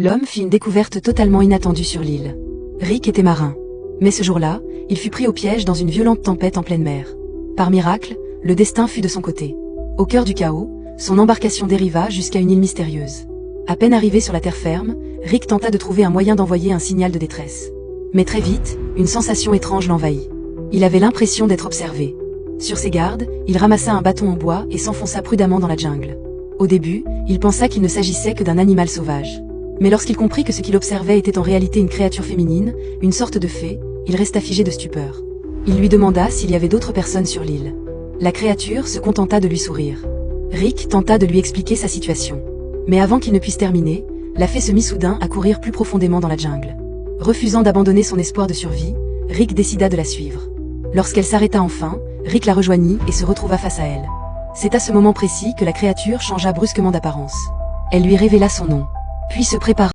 L'homme fit une découverte totalement inattendue sur l'île. Rick était marin. Mais ce jour-là, il fut pris au piège dans une violente tempête en pleine mer. Par miracle, le destin fut de son côté. Au cœur du chaos, son embarcation dériva jusqu'à une île mystérieuse. À peine arrivé sur la terre ferme, Rick tenta de trouver un moyen d'envoyer un signal de détresse. Mais très vite, une sensation étrange l'envahit. Il avait l'impression d'être observé. Sur ses gardes, il ramassa un bâton en bois et s'enfonça prudemment dans la jungle. Au début, il pensa qu'il ne s'agissait que d'un animal sauvage. Mais lorsqu'il comprit que ce qu'il observait était en réalité une créature féminine, une sorte de fée, il resta figé de stupeur. Il lui demanda s'il y avait d'autres personnes sur l'île. La créature se contenta de lui sourire. Rick tenta de lui expliquer sa situation. Mais avant qu'il ne puisse terminer, la fée se mit soudain à courir plus profondément dans la jungle. Refusant d'abandonner son espoir de survie, Rick décida de la suivre. Lorsqu'elle s'arrêta enfin, Rick la rejoignit et se retrouva face à elle. C'est à ce moment précis que la créature changea brusquement d'apparence. Elle lui révéla son nom, puis se prépara